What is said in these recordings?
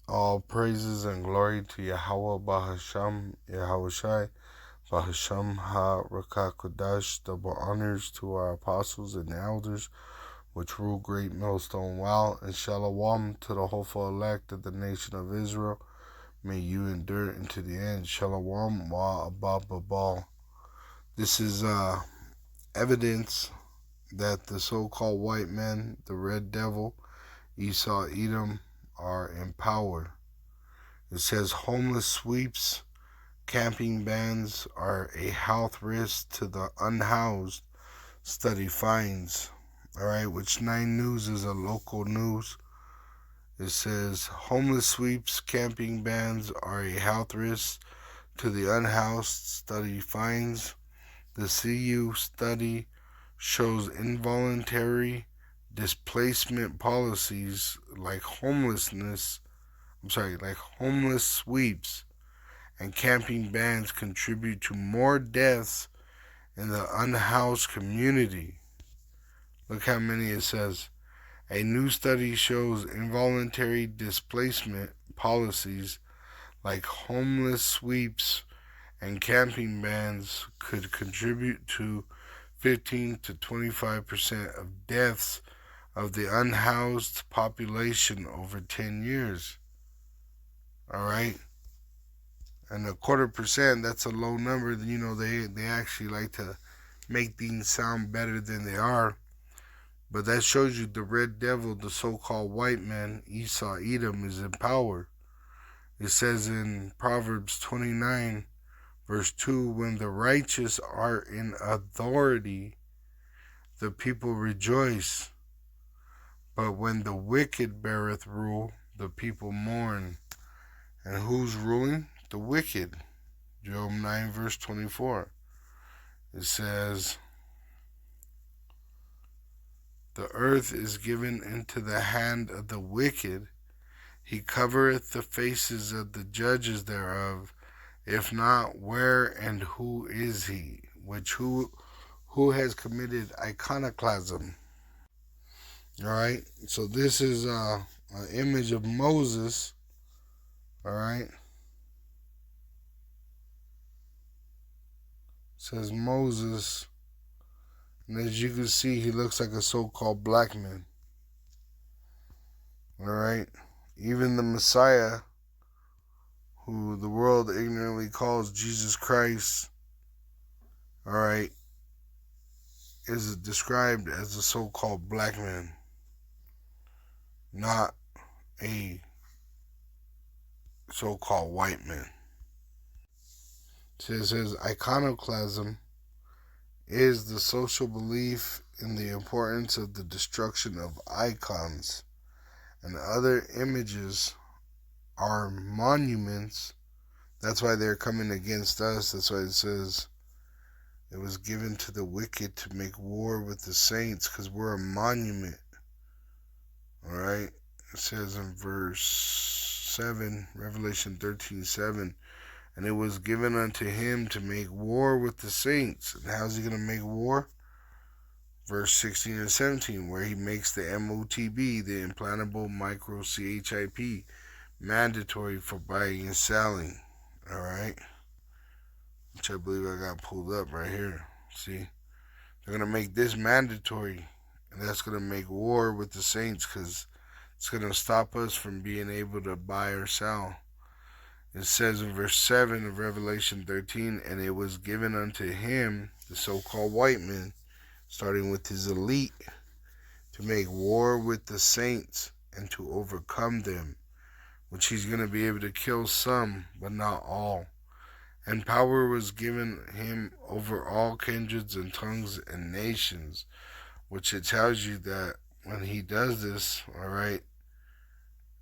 All praises and glory to Yahweh Bahasham, Yahushai, Bahasham Ha-Rakakodash. Double honors to our apostles and elders, which rule great millstone well, and shalom to the hopeful elect of the nation of Israel. May you endure into the end. Shalom wa abababal. This is evidence that the so-called white men, the red devil, Esau, Edom, are in power. It says homeless sweeps, camping bans are a health risk to the unhoused, study finds. Alright, which 9 News is a local news. It says homeless sweeps, camping bans are a health risk to the unhoused, study finds. The CU study shows involuntary displacement policies like homeless sweeps and camping bans contribute to more deaths in the unhoused community. Look how many it says. A new study shows involuntary displacement policies like homeless sweeps and camping bans could contribute to 15 to 25% of deaths of the unhoused population over 10 years. Alright? And 0.25%, that's a low number. You know, they actually like to make things sound better than they are. But that shows you the red devil, the so-called white man, Esau, Edom, is in power. It says in Proverbs 29, verse 2, when the righteous are in authority, the people rejoice. But when the wicked beareth rule, the people mourn. And who's ruling? The wicked. Job 9, verse 24. It says, the earth is given into the hand of the wicked. He covereth the faces of the judges thereof. If not, where and who is he? Which who has committed iconoclasm? Alright, so this is an image of Moses. Alright. It says Moses. And as you can see, he looks like a so-called black man. Alright. Even the Messiah, who the world ignorantly calls Jesus Christ, alright, is described as a so-called black man, not a so-called white man. It says iconoclasm is the social belief in the importance of the destruction of icons and other images are monuments. That's why they're coming against us. That's why it says it was given to the wicked to make war with the saints, because we're a monument. Alright? It says in verse 7, Revelation 13:7, and it was given unto him to make war with the saints. And how's he going to make war? Verse 16 and 17, where he makes the MOTB, the implantable microchip, mandatory for buying and selling. Alright? Which I believe I got pulled up right here. See? They're going to make this mandatory. And that's going to make war with the saints, because it's going to stop us from being able to buy or sell. It says in verse 7 of Revelation 13, and it was given unto him, the so-called white man, starting with his elite, to make war with the saints and to overcome them, which he's going to be able to kill some, but not all. And power was given him over all kindreds and tongues and nations, which it tells you that when he does this, alright,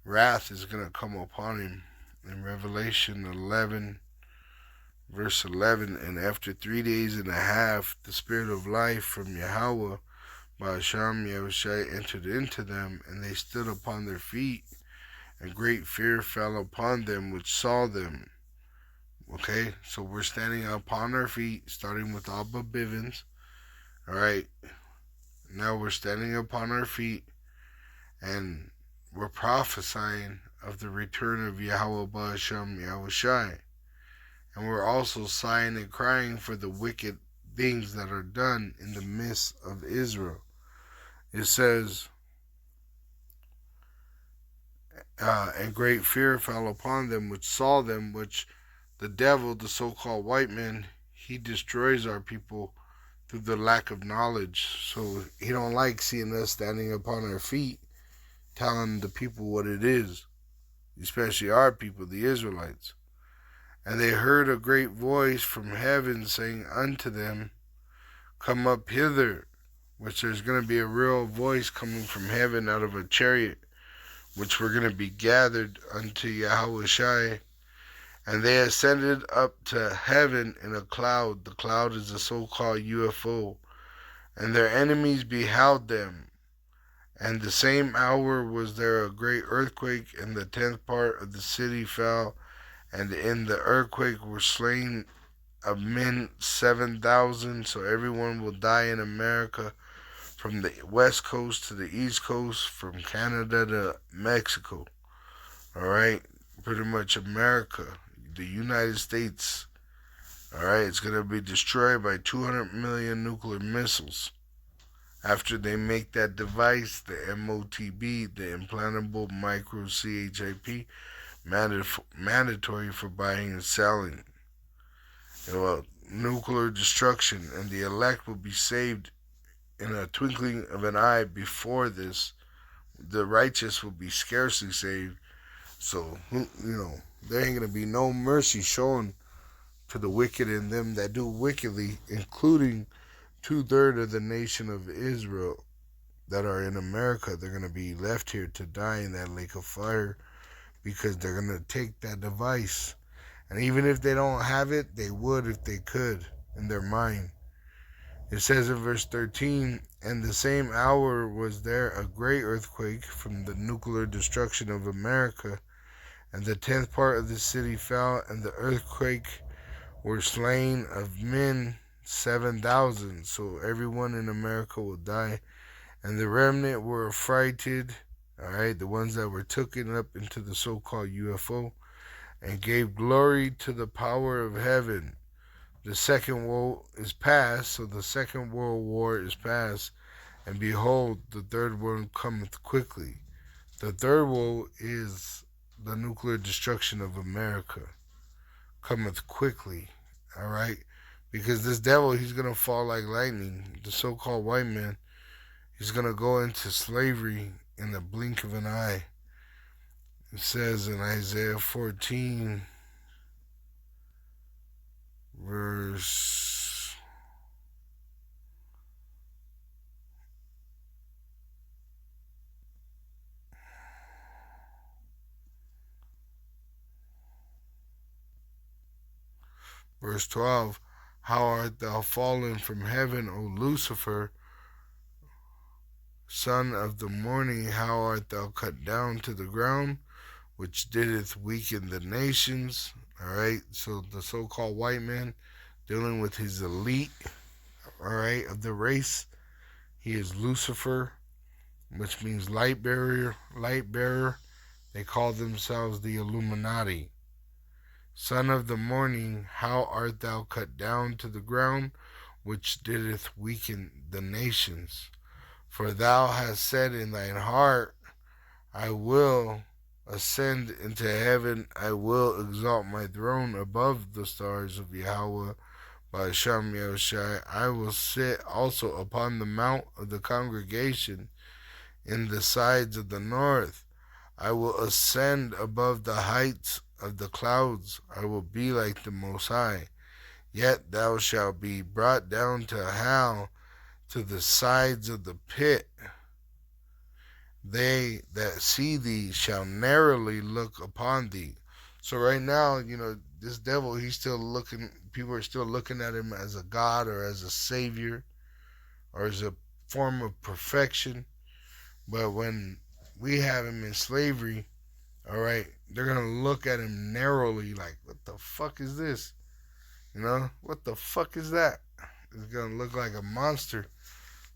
wrath is going to come upon him. In Revelation 11, verse 11, and after 3 days and a half, the spirit of life from Yahweh, Bahasham Yahushai, entered into them, and they stood upon their feet, and great fear fell upon them which saw them. Okay, so we're standing upon our feet, starting with Abba Bivens. Alright, now we're standing upon our feet, and we're prophesying of the return of Yahweh Ba'Shem Yahushai. And we're also sighing and crying for the wicked things that are done in the midst of Israel. It says, and great fear fell upon them which saw them, which the devil, the so-called white man, he destroys our people through the lack of knowledge. So he don't like seeing us standing upon our feet telling the people what it is, especially our people, the Israelites. And they heard a great voice from heaven saying unto them, come up hither, which there's going to be a real voice coming from heaven out of a chariot, which we're going to be gathered unto Yahweh Shai. And they ascended up to heaven in a cloud. The cloud is the so-called UFO. And their enemies beheld them. And the same hour was there a great earthquake, and the 10th part of the city fell. And in the earthquake were slain of men 7,000. So everyone will die in America, from the west coast to the east coast, from Canada to Mexico. Alright? Pretty much America. The United States, alright, it's going to be destroyed by 200 million nuclear missiles after they make that device, the MOTB, the implantable microchip, mandatory for buying and selling. Well, nuclear destruction, and the elect will be saved in a twinkling of an eye. Before this, the righteous will be scarcely saved. So, there ain't going to be no mercy shown to the wicked and them that do wickedly, including 2/3 of the nation of Israel that are in America. They're going to be left here to die in that lake of fire because they're going to take that device. And even if they don't have it, they would if they could in their mind. It says in verse 13, and the same hour was there a great earthquake from the nuclear destruction of America, and the 10th part of the city fell, and the earthquake were slain of men 7,000. So everyone in America will die. And the remnant were affrighted, alright, the ones that were taken up into the so-called UFO, and gave glory to the power of heaven. The second woe is past, so the second world war is past, and behold, the third one cometh quickly. The third woe is the nuclear destruction of America. Cometh quickly, alright? Because this devil, he's going to fall like lightning. The so-called white man, he's going to go into slavery in the blink of an eye. It says in Isaiah 14, verse 12, how art thou fallen from heaven, O Lucifer, son of the morning, how art thou cut down to the ground, which didst weaken the nations. Alright, so the so-called white man dealing with his elite, alright, of the race. He is Lucifer, which means light bearer. They call themselves the Illuminati. Son of the morning, how art thou cut down to the ground, which didst weaken the nations? For thou hast said in thine heart, I will ascend into heaven, I will exalt my throne above the stars of Yahweh, by Shem Yahushai. I will sit also upon the mount of the congregation in the sides of the north. I will ascend above the heights of the clouds. I will be like the Most High. Yet thou shalt be brought down to hell, to the sides of the pit. They that see thee shall narrowly look upon thee. So right now, this devil, he's still looking, people are still looking at him as a god or as a savior or as a form of perfection. But when we have him in slavery, alright, they're going to look at him narrowly like, what the fuck is this? What the fuck is that? It's going to look like a monster,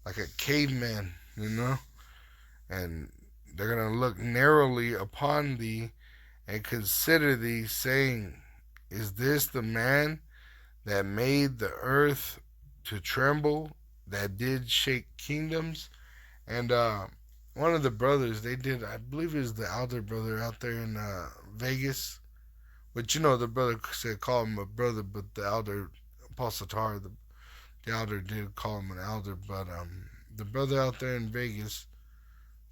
like a caveman, and they're going to look narrowly upon thee and consider thee, saying, is this the man that made the earth to tremble, that did shake kingdoms? And one of the brothers, they did, I believe it was the elder brother out there in Vegas. But the brother said call him a brother, but the elder, Apostle Tar, the elder did call him an elder. But the brother out there in Vegas,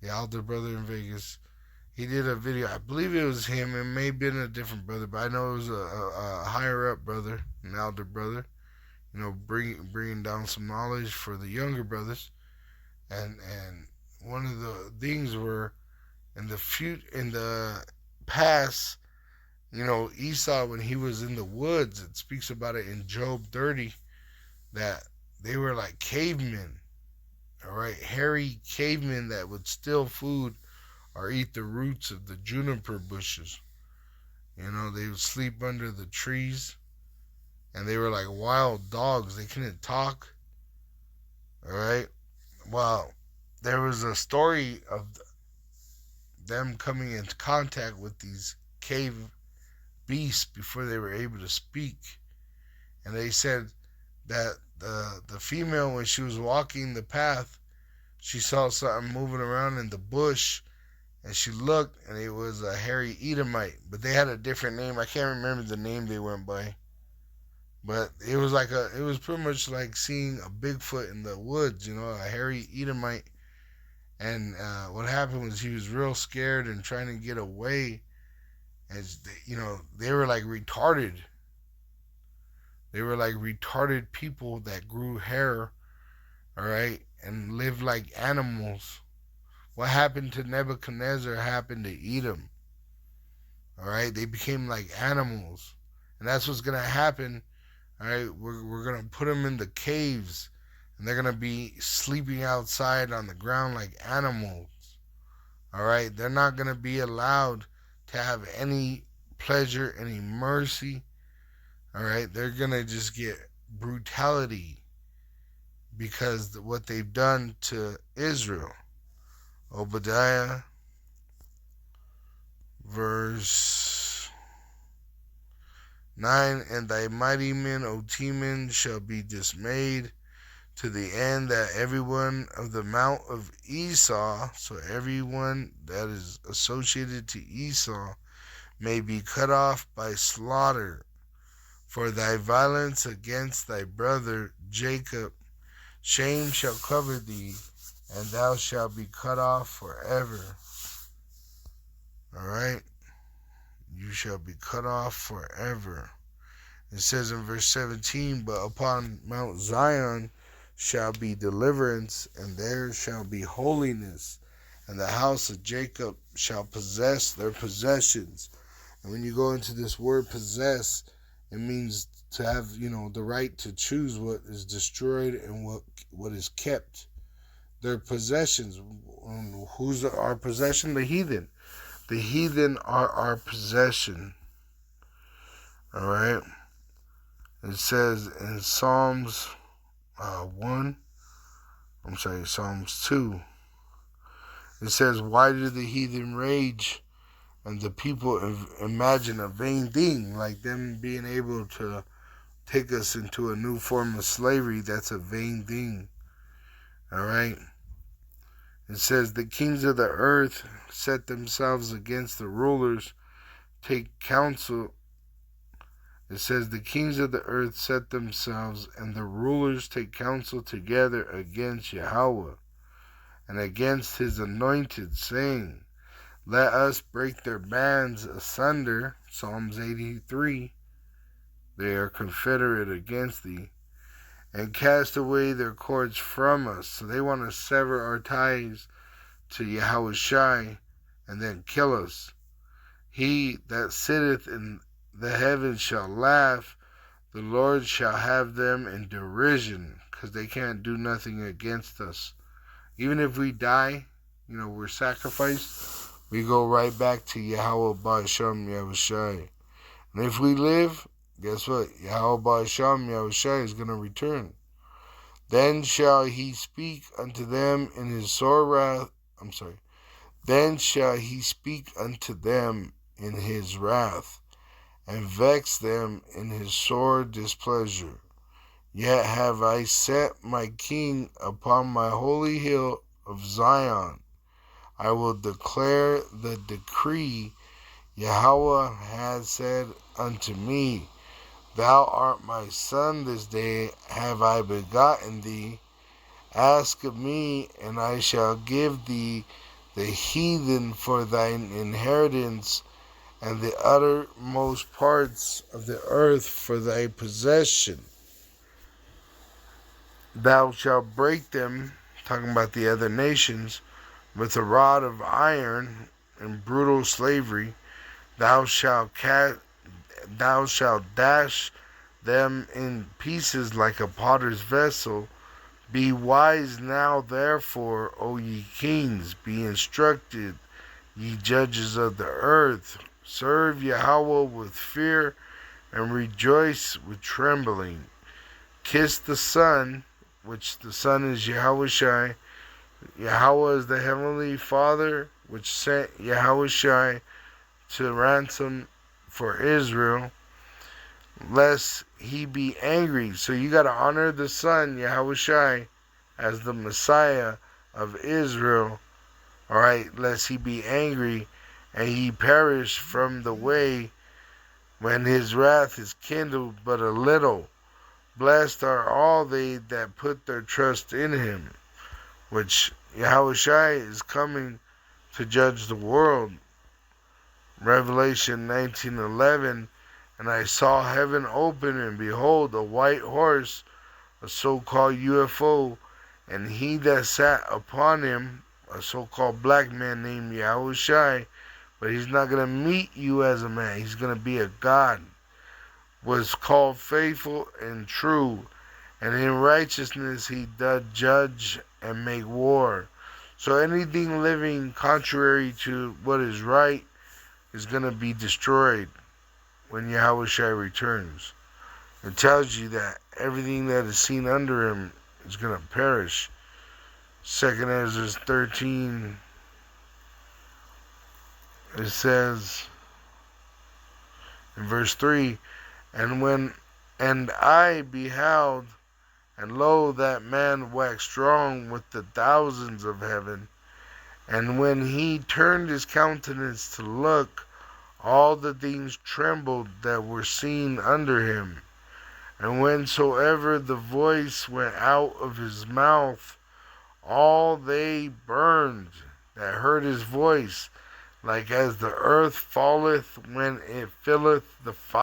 the elder brother in Vegas, he did a video. I believe it was him. It may have been a different brother, but I know it was a higher up brother, an elder brother. Bringing down some knowledge for the younger brothers. And one of the things were in the past, Esau, when he was in the woods, it speaks about it in Job 30, that they were like cavemen, all right, hairy cavemen that would steal food or eat the roots of the juniper bushes. They would sleep under the trees, and they were like wild dogs. They couldn't talk, all right. Well, there was a story of them coming into contact with these cave beasts before they were able to speak. And they said that the female, when she was walking the path, she saw something moving around in the bush, and she looked, and it was a hairy Edomite. But they had a different name. I can't remember the name they went by. But it was pretty much like seeing a Bigfoot in the woods, a hairy Edomite. And what happened was he was real scared and trying to get away. As they were like retarded. They were like retarded people that grew hair, all right, and lived like animals. What happened to Nebuchadnezzar happened to Edom, all right? They became like animals. And that's what's going to happen, all right? We're going to put them in the caves, and they're going to be sleeping outside on the ground like animals, all right? They're not going to be allowed to have any pleasure, any mercy, all right? They're going to just get brutality because of what they've done to Israel. Obadiah, verse 9, and thy mighty men, O Teman, shall be dismayed, to the end that everyone of the mount of Esau, so everyone that is associated to Esau, may be cut off by slaughter. For thy violence against thy brother Jacob, shame shall cover thee, and thou shalt be cut off forever. Alright? You shall be cut off forever. It says in verse 17, but upon Mount Zion shall be deliverance, and there shall be holiness, and the house of Jacob shall possess their possessions. And when you go into this word possess, it means to have, the right to choose what is destroyed and what is kept. Their possessions. Who's our possession? The heathen. The heathen are our possession. Alright? It says in Psalms 2. It says, why do the heathen rage and the people imagine a vain thing, like them being able to take us into a new form of slavery? That's a vain thing. Alright? It says, the kings of the earth set themselves against the rulers, take counsel. It says, the kings of the earth set themselves, and the rulers take counsel together against Yahweh and against his anointed, saying, let us break their bands asunder. Psalms 83. They are confederate against thee, and cast away their cords from us. So they want to sever our ties to Yahushai and then kill us. He that sitteth in the heavens shall laugh. The Lord shall have them in derision, because they can't do nothing against us. Even if we die, we're sacrificed, we go right back to Yahweh Ba'asham Yahushai. And if we live, guess what? Yahweh Ba'asham Yahushai is going to return. Then shall he speak unto them in his sore wrath. Then shall he speak unto them in his wrath, and vexed them in his sore displeasure. Yet have I set my king upon my holy hill of Zion. I will declare the decree. Yahweh has said unto me, Thou art my son, this day have I begotten thee. Ask of me, and I shall give thee the heathen for thine inheritance, and the uttermost parts of the earth for thy possession. Thou shalt break them, talking about the other nations, with a rod of iron and brutal slavery. Thou shalt dash them in pieces like a potter's vessel. Be wise now, therefore, O ye kings, be instructed, ye judges of the earth. Serve Yahweh with fear and rejoice with trembling. Kiss the Son, which the Son is Yahushai. Yahweh is the Heavenly Father, which sent Yahushai to ransom for Israel, lest he be angry. So you got to honor the Son, Yahushai, as the Messiah of Israel, all right, lest he be angry and he perish from the way when his wrath is kindled but a little. Blessed are all they that put their trust in him, which Yahushua is coming to judge the world. Revelation 19:11, and I saw heaven open, and behold, a white horse, a so-called UFO, and he that sat upon him, a so-called black man named Yahushua, but he's not going to meet you as a man, he's going to be a God, was called faithful and true, and in righteousness he doth judge and make war. So anything living contrary to what is right is going to be destroyed when Yahushua returns. It tells you that everything that is seen under him is going to perish. 2 Ezra 13, it says in verse 3, and I beheld, and lo, that man waxed strong with the thousands of heaven. And when he turned his countenance to look, all the things trembled that were seen under him. And whensoever the voice went out of his mouth, all they burned that heard his voice, like as the earth falleth when it filleth the fire.